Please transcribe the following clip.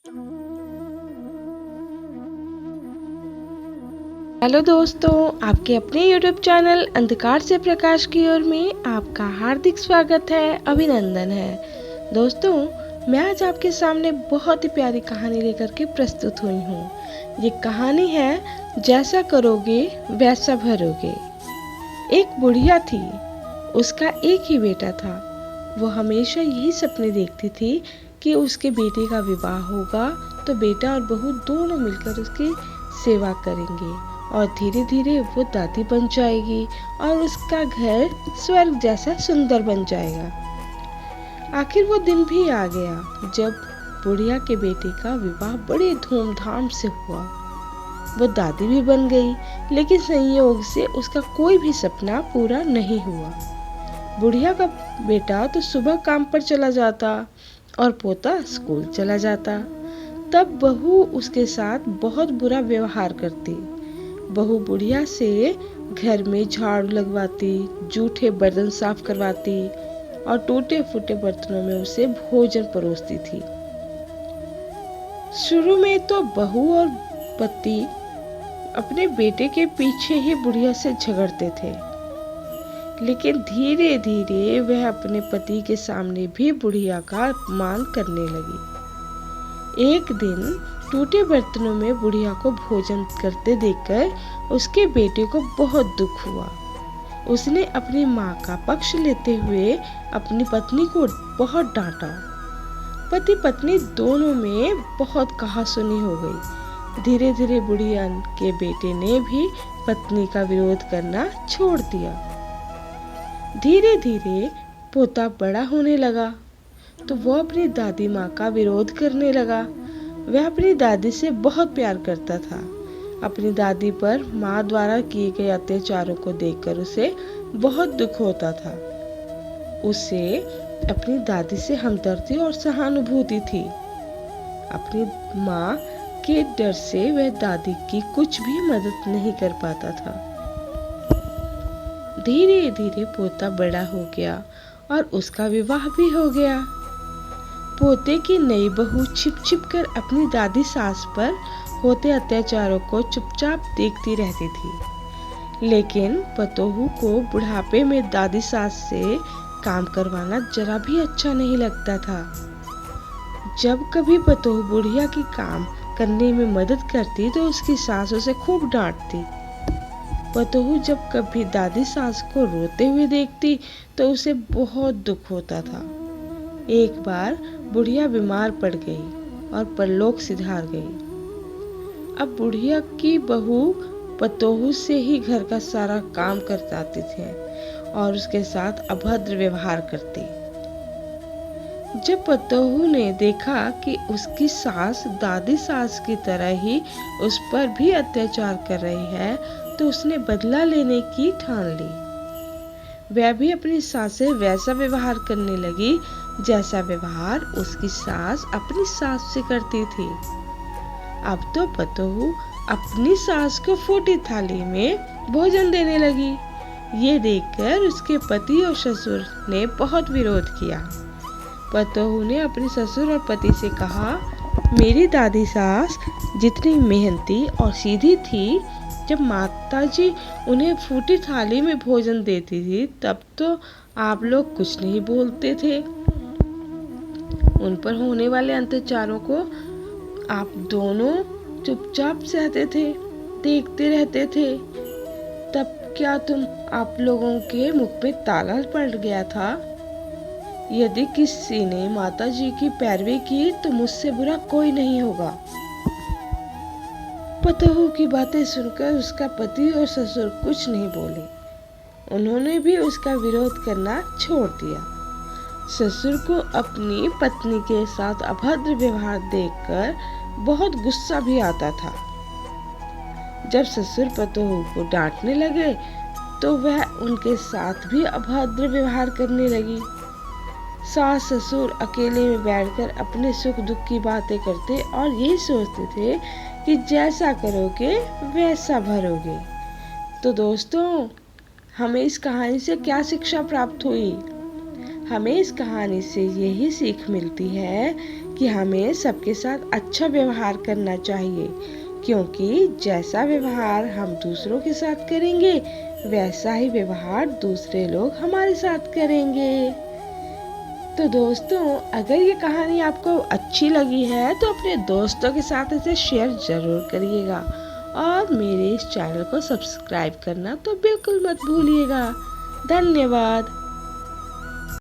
Hello दोस्तों, आपके अपने YouTube चैनल अंधकार से प्रकाश की ओर में आपका हार्दिक स्वागत है, अभिनंदन है। दोस्तों, मैं आज आपके सामने बहुत ही प्यारी कहानी लेकर के प्रस्तुत हुई हूँ। ये कहानी है जैसा करोगे वैसा भरोगे। एक बुढ़िया थी, उसका एक ही बेटा था। वो हमेशा यही सपने देखती थी कि उसके बेटे का विवाह होगा तो बेटा और बहू दोनों मिलकर उसकी सेवा करेंगे और धीरे धीरे वो दादी बन जाएगी और उसका घर स्वर्ग जैसा सुंदर बन जाएगा। आखिर वो दिन भी आ गया जब बुढ़िया के बेटे का विवाह बड़े धूमधाम से हुआ। वो दादी भी बन गई, लेकिन संयोग से उसका कोई भी सपना पूरा नहीं हुआ। बुढ़िया का बेटा तो सुबह काम पर चला जाता और पोता स्कूल चला जाता। तब बहू उसके साथ बहुत बुरा व्यवहार करती। बहू बुढ़िया से घर में झाड़ू लगवाती, जूठे बर्तन साफ करवाती और टूटे फूटे बर्तनों में उसे भोजन परोसती थी। शुरू में तो बहू और पति अपने बेटे के पीछे ही बुढ़िया से झगड़ते थे, लेकिन धीरे धीरे वह अपने पति के सामने भी बुढ़िया का अपमान करने लगी। एक दिन टूटे बर्तनों में बुढ़िया को भोजन करते देखकर उसके बेटे को बहुत दुख हुआ। उसने अपनी माँ का पक्ष लेते हुए अपनी पत्नी को बहुत डांटा। पति पत्नी दोनों में बहुत कहासुनी हो गई। धीरे धीरे बुढ़िया के बेटे ने भी पत्नी का विरोध करना छोड़ दिया। धीरे धीरे पोता बड़ा होने लगा तो वो अपनी दादी माँ का विरोध करने लगा। वह अपनी दादी से बहुत प्यार करता था। अपनी दादी पर माँ द्वारा किए गए अत्याचारों को देखकर उसे बहुत दुख होता था। उसे अपनी दादी से हमदर्दी और सहानुभूति थी। अपनी माँ के डर से वह दादी की कुछ भी मदद नहीं कर पाता था। धीरे धीरे पोता बड़ा हो गया और उसका विवाह भी हो गया। पोते की नई बहू छिप छिप कर अपनी दादी सास पर होते अत्याचारों को चुपचाप देखती रहती थी, लेकिन पतोहू को बुढ़ापे में दादी सास से काम करवाना जरा भी अच्छा नहीं लगता था। जब कभी पतोहू बुढ़िया की काम करने में मदद करती तो उसकी सास उसे खूब डांटती। पतोहू जब कभी दादी सास को रोते हुए देखती तो उसे बहुत दुख होता था। एक बार बुढ़िया बीमार पड़ गई और परलोक सिधार गई। अब बुढ़िया की बहू पतोहू से ही घर का सारा काम करवाती थी और उसके साथ अभद्र व्यवहार करती। जब पतोहू ने देखा कि उसकी सास दादी सास की तरह ही उस पर भी अत्याचार कर रही है तो उसने बदला लेने की ठान ली। वह भी अपनी सास से वैसा व्यवहार करने लगी जैसा व्यवहार उसकी सास अपनी सास से करती थी। अब तो पतोहू अपनी सास को फूटी थाली में भोजन देने लगी। ये देखकर उसके पति और ससुर ने बहुत विरोध किया। पतोहू ने अपने ससुर और पति से कहा, मेरी दादी सास जितनी मेहनती और सीधी थी, जब माताजी उन्हें फूटी थाली में भोजन देती थी तब तो आप लोग कुछ नहीं बोलते थे। उन पर होने वाले अत्याचारों को आप दोनों चुपचाप सहते थे, देखते रहते थे। तब क्या आप लोगों के मुख में ताला पड़ गया था? यदि किसी ने माताजी की पैरवी की तो मुझसे बुरा कोई नहीं होगा। पतोहू की बातें सुनकर उसका पति और ससुर कुछ नहीं बोले। उन्होंने भी उसका विरोध करना छोड़ दिया। ससुर को अपनी पत्नी के साथ अभद्र व्यवहार देखकर बहुत गुस्सा भी आता था। जब ससुर पतोहू को डांटने लगे तो वह उनके साथ भी अभद्र व्यवहार करने लगी। सास ससुर अकेले में बैठकर अपने सुख दुख की बातें करते और यही सोचते थे कि जैसा करोगे वैसा भरोगे। तो दोस्तों, हमें इस कहानी से क्या शिक्षा प्राप्त हुई? हमें इस कहानी से यही सीख मिलती है कि हमें सबके साथ अच्छा व्यवहार करना चाहिए, क्योंकि जैसा व्यवहार हम दूसरों के साथ करेंगे वैसा ही व्यवहार दूसरे लोग हमारे साथ करेंगे। तो दोस्तों, अगर ये कहानी आपको अच्छी लगी है तो अपने दोस्तों के साथ इसे शेयर ज़रूर करिएगा और मेरे इस चैनल को सब्सक्राइब करना तो बिल्कुल मत भूलिएगा। धन्यवाद।